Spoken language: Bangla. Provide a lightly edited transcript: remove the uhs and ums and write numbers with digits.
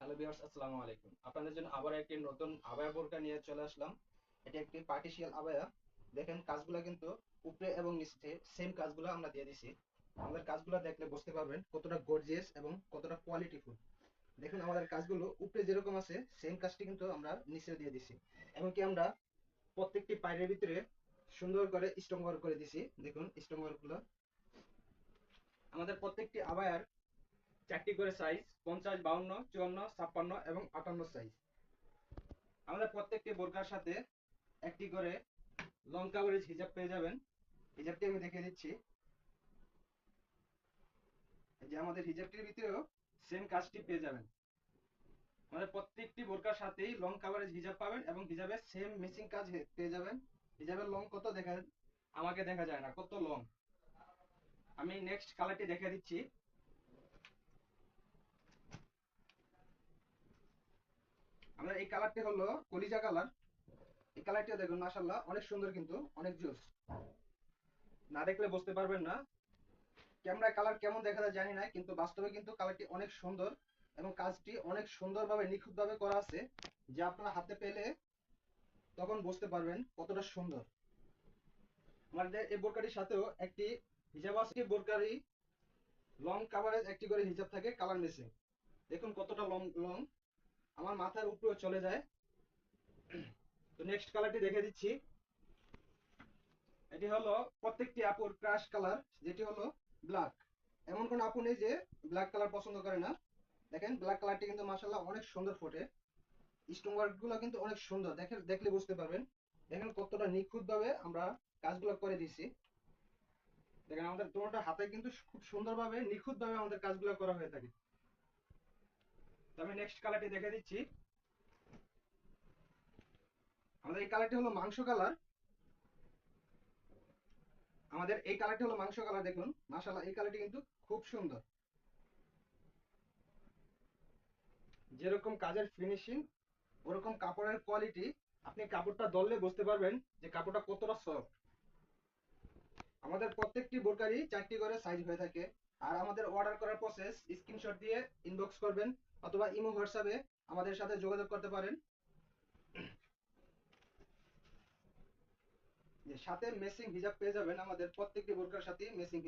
হ্যালো ভিউয়ার্স, আসসালামু আলাইকুম। আপনাদের জন্য আবার একটি নতুন আবায়া বোরকা নিয়ে চলে আসলাম। এটি একটি পার্টিশিয়াল আবায়া। দেখেন কাজগুলো কিন্তু উপরে এবং নিচে সেম কাজগুলো আমরা দিয়ে দিছি। আমাদের কাজগুলো দেখলে বুঝতে পারবেন কতটা গর্জিয়াস এবং কতটা কোয়ালিটিফুল। দেখুন আমাদের কাজগুলো উপরে যেরকম আছে সেম কাজটি কিন্তু আমরা নিচেও দিয়ে দিছি। এমনকি আমরা প্রত্যেকটি পায়ের ভিতরে সুন্দর করে স্টোন ওয়ার্ক করে দিছি। দেখুন স্টোন ওয়ার্কগুলো। আমাদের প্রত্যেকটি আবায়ার 4টি করে সাইজ: 50, 52, 54, 56 এবং 58 সাইজ। আমাদের প্রত্যেকটি বোরকার সাথে একটি করে লং কাভারেজ হিজাব পেয়ে যাবেন। হিজাবটি আমি দেখিয়ে দিচ্ছি। এই যে আমাদের হিজাবটির ভিতরেও সেম কাজটি পেয়ে যাবেন। আমাদের প্রত্যেকটি বোরকার সাথেই লং কাভারেজ হিজাব পাবেন এবং হিজাবের সেম মিসিং কাজ পেয়ে যাবেন। হিজাবের লং কত দেখেন, আমাকে দেখা যায় না কত লং। আমি নেক্সট কালারটি দেখিয়ে দিচ্ছি। আমাদের এই কালারটি হলো কলিজা কালার। এই কালারটিও দেখুন মাশাআল্লাহ অনেক সুন্দর, কিন্তু অনেক জোস। না দেখলে বুঝতে পারবেন না। ক্যামেরায় কালার কেমন দেখা যায় জানি না, কিন্তু বাস্তবে কিন্তু কালারটি অনেক সুন্দর এবং কাজটি অনেক সুন্দরভাবে নিখুঁতভাবে করা আছে। যে আপনারা হাতে পেলে তখন বুঝতে পারবেন কতটা সুন্দর। আমাদের এই বোরকাটির সাথেও একটি হিজাব আছে। বোরকারি লং কাভারেজ একটি করে হিজাব থাকে কালার মিসিং। দেখুন কতটা লং লং, আমার মাথার উপরেও চলে যায়। তো নেক্সট কালারটি দেখে দিচ্ছি। এটি হলো প্রত্যেকটি আপুর ক্রাশ কালার, যেটি হলো ব্ল্যাক। এমন কোন আপু নেই যে ব্ল্যাক কালার পছন্দ করে না। দেখেন ব্ল্যাক কালারটি কিন্তু মাশাআল্লাহ অনেক সুন্দর ফোটে। স্টোন ওয়ার্ক গুলো কিন্তু অনেক সুন্দর, দেখেন দেখলে বুঝতে পারবেন। দেখেন কতটা নিখুঁত ভাবে আমরা কাজগুলো করে দিছি। দেখেন আমাদের দুটোটা হাতে কিন্তু খুব সুন্দরভাবে নিখুঁত ভাবে আমাদের কাজগুলো করা হয়ে থাকে। তো আমি নেক্সট কালারটি দেখে দিচ্ছি। আমাদের এই কালারটি হলো মাংস কালার। আমাদের এই কালারটি হলো মাংস কালার। দেখুন মাশাআল্লাহ এই কালারটি কিন্তু খুব সুন্দর। যেরকম কাজের ফিনিশিং ওরকম কাপড়ের কোয়ালিটি। আপনি কাপড়টা ধরলে বুঝতে পারবেন যে কাপড়টা কতটা সফট। আমাদের প্রত্যেকটি বোরকারই 4টি করে সাইজ হয়ে থাকে। আর আমাদের অর্ডার করার প্রসেস স্ক্রিনশট দিয়ে ইনবক্স করবেন অথবা ইমো হোয়াটসঅ্যাপে আমাদের সাথে যোগাযোগ করতে পারেন। যে সাথে মেসিং হিজাব পেয়ে যাবেন, আমাদের প্রত্যেকটি বোরকার সাথে মেসিং